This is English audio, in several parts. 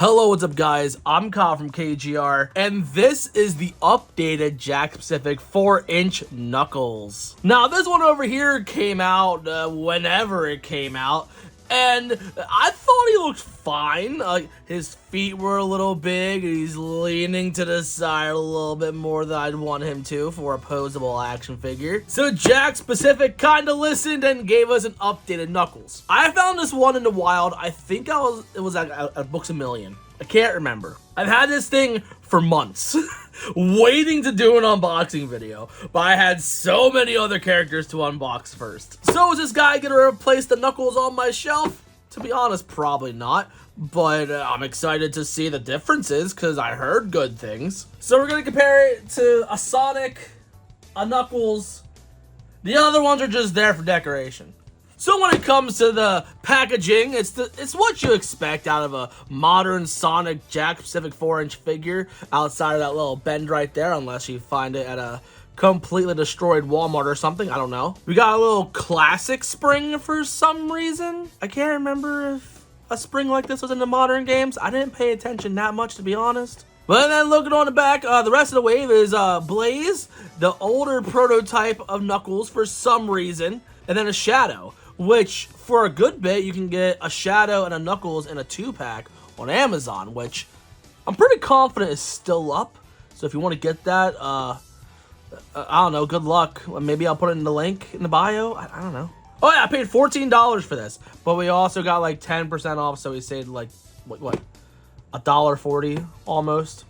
Hello, what's up guys? I'm Kyle from KGR, and this is the updated Jakks Pacific 4-inch Knuckles. Now, this one over here came out whenever it came out, and I thought he looked fine. His feet were a little big, he's leaning to the side a little bit more than I'd want him to for a posable action figure. So Jakks Pacific kinda listened and gave us an updated Knuckles. I found this one in the wild. I think it was at Books A Million. I can't remember. I've had this thing for months, waiting to do an unboxing video, but I had so many other characters to unbox first. So is this guy gonna replace the Knuckles on my shelf? To be honest, probably not, but I'm excited to see the differences because I heard good things. So we're gonna compare it to a Sonic, a Knuckles. The other ones are just there for decoration. So when it comes to the packaging, it's what you expect out of a modern Sonic Jakks Pacific 4-inch figure outside of that little bend right there, unless you find it at a completely destroyed Walmart or something. I don't know. We got a little classic spring for some reason. I can't remember if a spring like this was in the modern games. I didn't pay attention that much, to be honest. But then looking on the back, the rest of the wave is Blaze, the older prototype of Knuckles for some reason, and then a Shadow, which for a good bit you can get a Shadow and a Knuckles in a 2-pack on Amazon, which I'm pretty confident is still up. So if you want to get that, I don't know, good luck. Maybe I'll put it in the link in the bio. I don't know. Oh yeah, I paid $14 for this, but we also got like 10% off, so we saved like what $1.40 almost.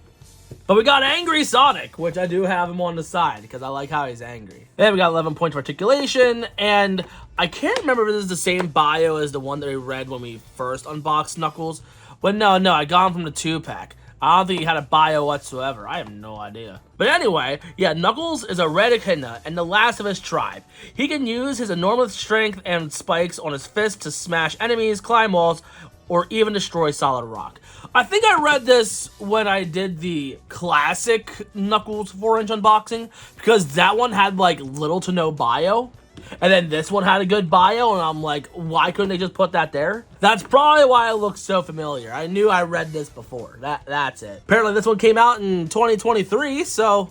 But we got Angry Sonic, which I do have him on the side because I like how he's angry. Then we got 11 points of articulation, and I can't remember if this is the same bio as the one that we read when we first unboxed Knuckles. But no, I got him from the 2-pack. I don't think he had a bio whatsoever. I have no idea. But anyway, yeah, Knuckles is a red echidna and the last of his tribe. He can use his enormous strength and spikes on his fist to smash enemies, climb walls, or even destroy solid rock. I think I read this when I did the classic Knuckles 4-inch unboxing, because that one had like little to no bio. And then this one had a good bio, and I'm like, why couldn't they just put that there? That's probably why it looks so familiar. I knew I read this before. That's it. Apparently this one came out in 2023, so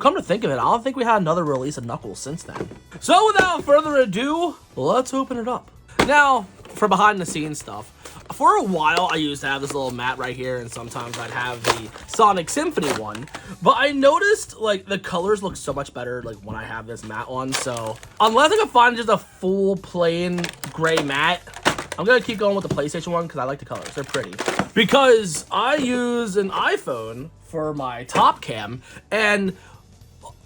come to think of it, I don't think we had another release of Knuckles since then. So without further ado, let's open it up. Now, for behind the scenes stuff, for a while I used to have this little mat right here, and sometimes I'd have the Sonic Symphony one, but I noticed like the colors look so much better like when I have this mat on. So unless I can find just a full plain gray mat, I'm gonna keep going with the PlayStation one because I like the colors, they're pretty. Because I use an iPhone for my top cam, and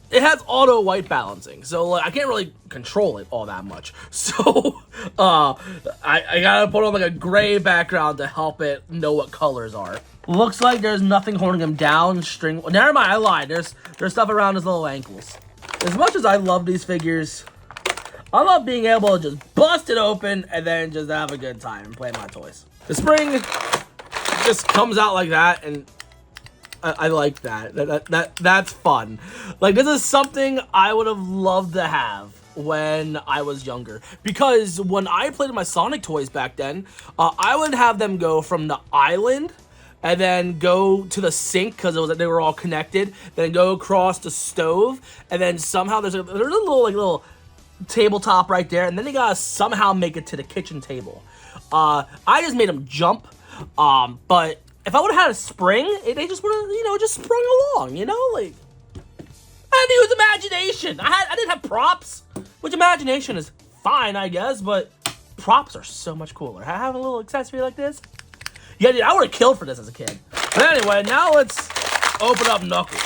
it has auto white balancing, so like, I can't really control it all that much. So I gotta put on like a gray background to help it know what colors are. Looks like there's nothing holding him down. Never mind, I lied. There's stuff around his little ankles. As much as I love these figures, I love being able to just bust it open and then just have a good time and play my toys. The spring just comes out like that, and I like that. That's fun. Like, this is something I would have loved to have when I was younger. Because when I played with my Sonic toys back then, I would have them go from the island and then go to the sink because they were all connected. Then go across the stove, and then somehow there's a little tabletop right there, and then they gotta somehow make it to the kitchen table. I just made them jump, but if I would have had a spring, they just would have, just sprung along, like. I had to use imagination. I didn't have props, which imagination is fine, I guess, but props are so much cooler. Having a little accessory like this, yeah, dude, I would have killed for this as a kid. But anyway, now let's open up Knuckles.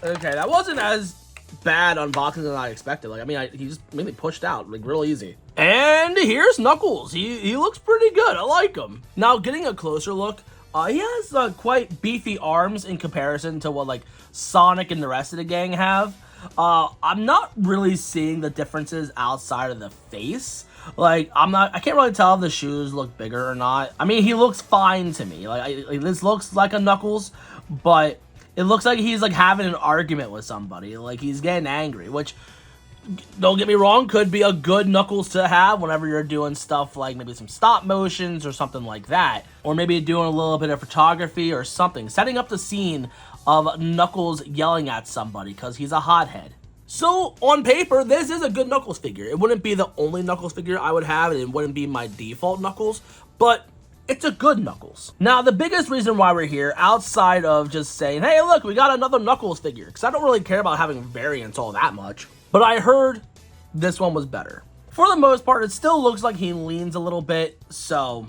Okay, that wasn't as bad unboxing than I expected. Like, I mean, he just mainly pushed out, like, real easy. And here's Knuckles. He looks pretty good. I like him. Now, getting a closer look, he has quite beefy arms in comparison to what, like, Sonic and the rest of the gang have. I'm not really seeing the differences outside of the face. Like, I can't really tell if the shoes look bigger or not. I mean, he looks fine to me. Like, this looks like a Knuckles, but it looks like he's, like, having an argument with somebody. Like, he's getting angry, which don't get me wrong, could be a good Knuckles to have whenever you're doing stuff like maybe some stop motions or something like that. Or maybe doing a little bit of photography or something. Setting up the scene of Knuckles yelling at somebody because he's a hothead. So, on paper, this is a good Knuckles figure. It wouldn't be the only Knuckles figure I would have, and it wouldn't be my default Knuckles, but it's a good Knuckles. Now, the biggest reason why we're here, outside of just saying, hey, look, we got another Knuckles figure, because I don't really care about having variants all that much, but I heard this one was better. For the most part, it still looks like he leans a little bit, so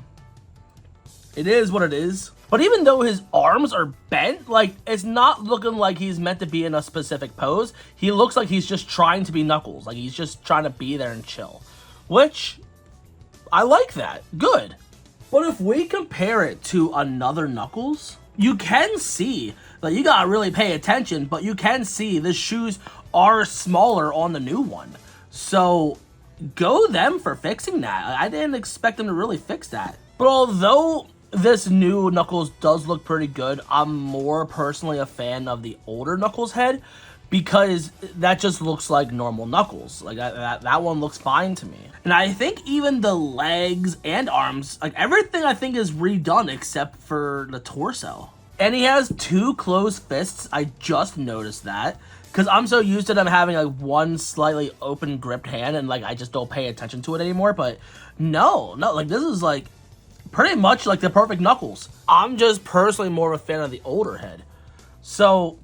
it is what it is. But even though his arms are bent, like, it's not looking like he's meant to be in a specific pose. He looks like he's just trying to be Knuckles. Like, he's just trying to be there and chill. Which, I like that. Good. But if we compare it to another Knuckles, you can see, like, you gotta really pay attention, but you can see the shoes are smaller on the new one. So, go them for fixing that. I didn't expect them to really fix that. But although this new Knuckles does look pretty good, I'm more personally a fan of the older Knuckles head because that just looks like normal Knuckles. Like that one looks fine to me. And I think even the legs and arms, like everything I think is redone except for the torso. And he has two closed fists. I just noticed that because I'm so used to them having like one slightly open gripped hand and like I just don't pay attention to it anymore. But no, like this is like pretty much like the perfect Knuckles. I'm just personally more of a fan of the older head. So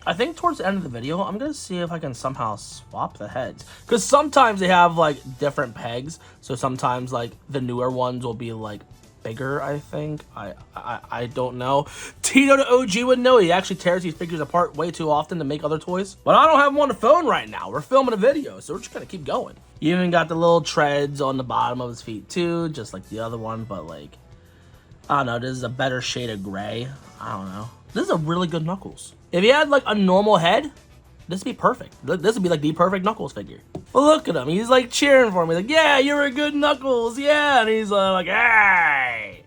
I think towards the end of the video, I'm going to see if I can somehow swap the heads. Because sometimes they have like different pegs. So sometimes like the newer ones will be like bigger, I think. I don't know. Tito the OG would know. He actually tears these figures apart way too often to make other toys. But I don't have them on the phone right now. We're filming a video, so we're just going to keep going. You even got the little treads on the bottom of his feet too, just like the other one, but like, I don't know, this is a better shade of gray. I don't know. This is a really good Knuckles. If he had like a normal head, this would be perfect. This would be like the perfect Knuckles figure. But look at him. He's like cheering for me. Like, yeah, you're a good Knuckles. Yeah. And he's like, hey.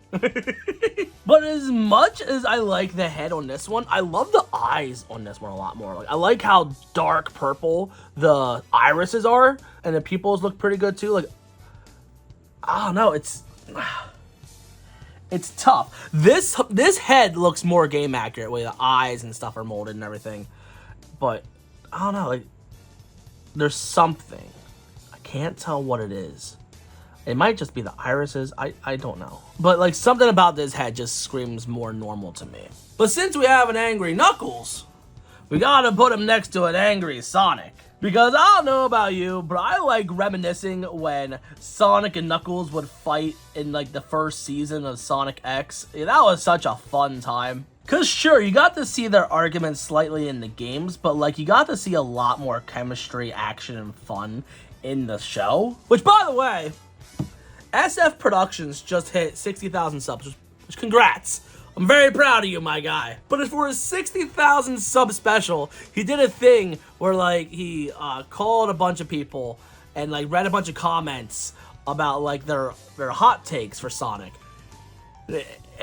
But as much as I like the head on this one, I love the eyes on this one a lot more. Like, I like how dark purple the irises are. And the pupils look pretty good too. Like, I don't know. It's tough. This head looks more game accurate, where the eyes and stuff are molded and everything. But I don't know, like there's something. I can't tell what it is. It might just be the irises. I don't know. But like something about this head just screams more normal to me. But since we have an angry Knuckles, we gotta put him next to an angry Sonic. Because I don't know about you, but I like reminiscing when Sonic and Knuckles would fight in like the first season of Sonic X. Yeah, that was such a fun time. Cause sure, you got to see their arguments slightly in the games, but like you got to see a lot more chemistry, action, and fun in the show. Which, by the way, SF Productions just hit 60,000 subs, which congrats. I'm very proud of you, my guy. But for his 60,000 sub special, he did a thing where like he called a bunch of people and like read a bunch of comments about like their hot takes for Sonic. And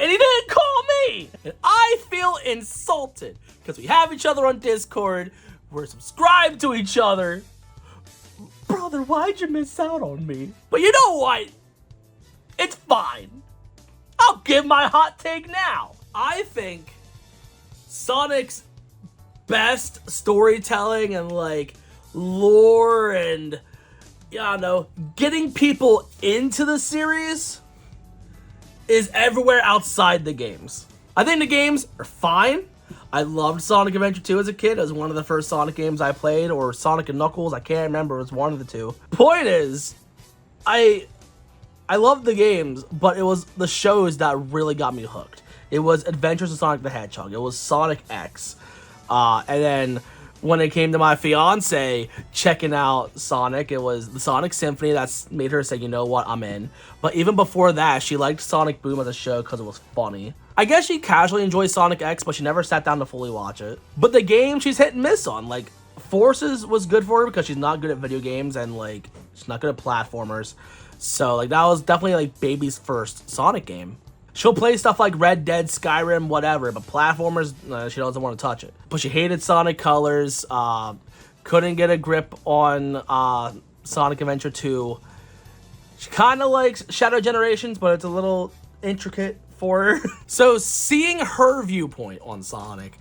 he didn't call me! And I feel insulted because we have each other on Discord, we're subscribed to each other. Brother, why'd you miss out on me? But you know what? It's fine. I'll give my hot take now. I think Sonic's best storytelling and like lore and, I don't know, getting people into the series is everywhere outside the games. I think the games are fine. I loved Sonic Adventure 2 as a kid. It was one of the first Sonic games I played, or Sonic and Knuckles. I can't remember. It was one of the two. Point is, I loved the games, but it was the shows that really got me hooked. It was Adventures of Sonic the Hedgehog. It was Sonic X. And then when it came to my fiance checking out Sonic, it was the Sonic Symphony that's made her say, you know what, I'm in. But even before that, she liked Sonic Boom as a show because it was funny. I guess she casually enjoys Sonic X, but she never sat down to fully watch it. But the game, she's hit and miss on. Like, Forces was good for her because she's not good at video games and, like, she's not good at platformers. So, like, that was definitely, like, baby's first Sonic game. She'll play stuff like Red Dead, Skyrim, whatever, but platformers, she doesn't want to touch it. But she hated Sonic Colors, couldn't get a grip on Sonic Adventure 2. She kind of likes Shadow Generations, but it's a little intricate for her. So seeing her viewpoint on Sonic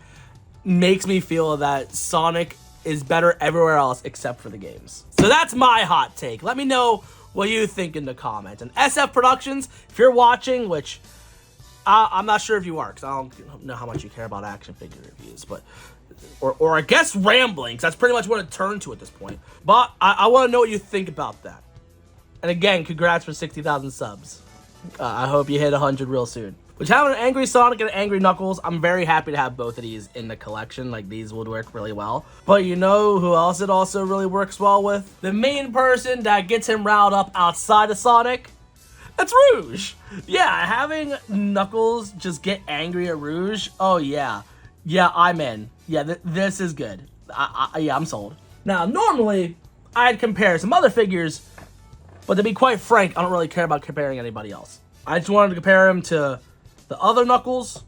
makes me feel that Sonic is better everywhere else except for the games. So that's my hot take. Let me know what you think in the comments. And SF Productions, if you're watching, which I'm not sure if you are, because I don't know how much you care about action figure reviews, but or I guess rambling, because that's pretty much what it turned to at this point. But I want to know what you think about that. And again, congrats for 60,000 subs. I hope you hit 100 real soon. Which, having an angry Sonic and an angry Knuckles, I'm very happy to have both of these in the collection. Like, these would work really well. But you know who else it also really works well with? The main person that gets him riled up outside of Sonic. That's Rouge. Yeah, having Knuckles just get angry at Rouge. Oh, yeah. Yeah, I'm in. Yeah, this is good. Yeah, I'm sold. Now, normally, I'd compare some other figures, but to be quite frank, I don't really care about comparing anybody else. I just wanted to compare him to the other Knuckles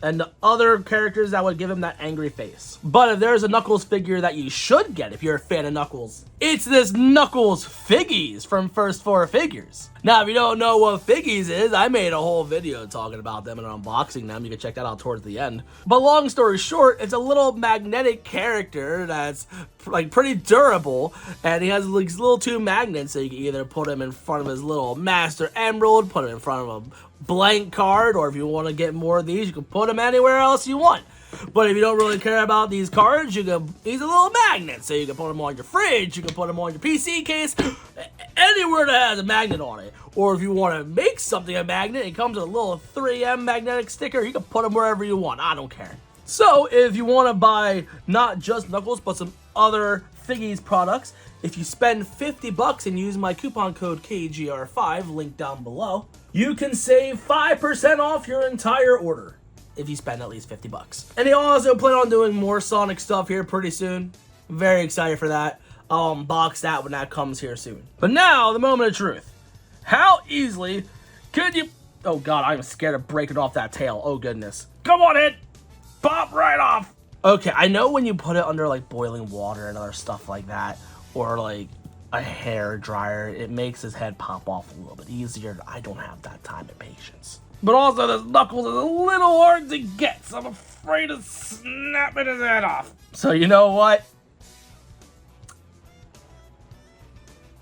and the other characters that would give him that angry face. But if there's a Knuckles figure that you should get if you're a fan of Knuckles, it's this Knuckles Figgies from First 4 Figures. Now, if you don't know what Figgies is, I made a whole video talking about them and unboxing them. You can check that out towards the end. But long story short, it's a little magnetic character that's like pretty durable, and he has like little 2 magnets, so you can either put him in front of his little Master Emerald, put him in front of a blank card, or if you want to get more of these, you can put them anywhere else you want. But if you don't really care about these cards, he's a little magnet, so you can put them on your fridge, you can put them on your PC case, anywhere that has a magnet on it. Or if you want to make something a magnet, it comes with a little 3M magnetic sticker, you can put them wherever you want, I don't care. So if you want to buy not just Knuckles, but some other Figgies products, if you spend $50 and use my coupon code KGR5, linked down below, you can save 5% off your entire order if you spend at least $50. And they also plan on doing more Sonic stuff here pretty soon. Very excited for that. I'll unbox that when that comes here soon. But now, the moment of truth. How easily could you... Oh god, I'm scared of breaking off that tail. Oh goodness. Come on, Ed! Pop right off! Okay, I know when you put it under like boiling water and other stuff like that, or like a hair dryer, it makes his head pop off a little bit easier. I don't have that time and patience. But also, this Knuckles is a little hard to get, so I'm afraid of snapping his head off. So you know what?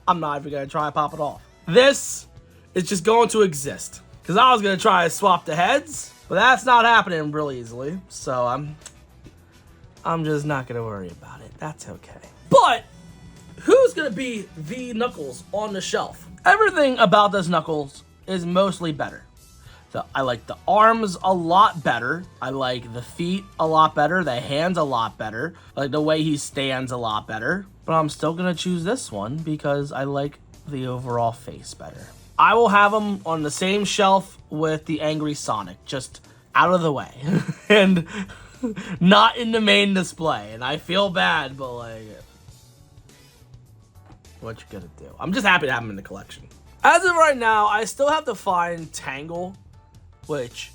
I'm not even going to try to pop it off. This is just going to exist. Because I was going to try to swap the heads, but that's not happening real easily. So I'm just not going to worry about it. That's okay. But who's going to be the Knuckles on the shelf? Everything about this Knuckles is mostly better. I like the arms a lot better. I like the feet a lot better. The hands a lot better. I like the way he stands a lot better. But I'm still going to choose this one because I like the overall face better. I will have him on the same shelf with the angry Sonic, just out of the way. And not in the main display. And I feel bad, but like, what you gonna do? I'm just happy to have him in the collection. As of right now, I still have to find Tangle, which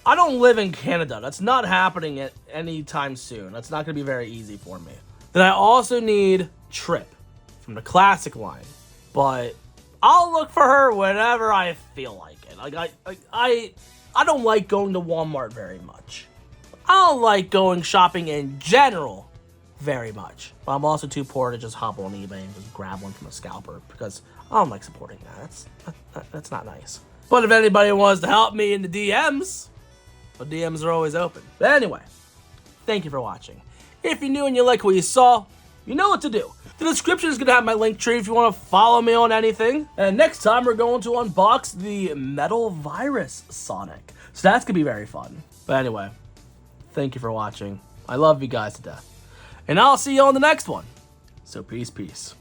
I don't live in Canada. That's not happening at any time soon. That's not going to be very easy for me. Then I also need Trip from the classic line, but I'll look for her whenever I feel like it. Like I don't like going to Walmart very much. I don't like going shopping in general very much. But I'm also too poor to just hop on eBay and just grab one from a scalper because I don't like supporting that. That's not nice. But if anybody wants to help me in the DMs, the DMs are always open. But anyway, thank you for watching. If you're new and you like what you saw, you know what to do. The description is going to have my link tree if you want to follow me on anything. And next time we're going to unbox the Metal Virus Sonic. So that's going to be very fun. But anyway, thank you for watching. I love you guys to death. And I'll see you on the next one. So peace.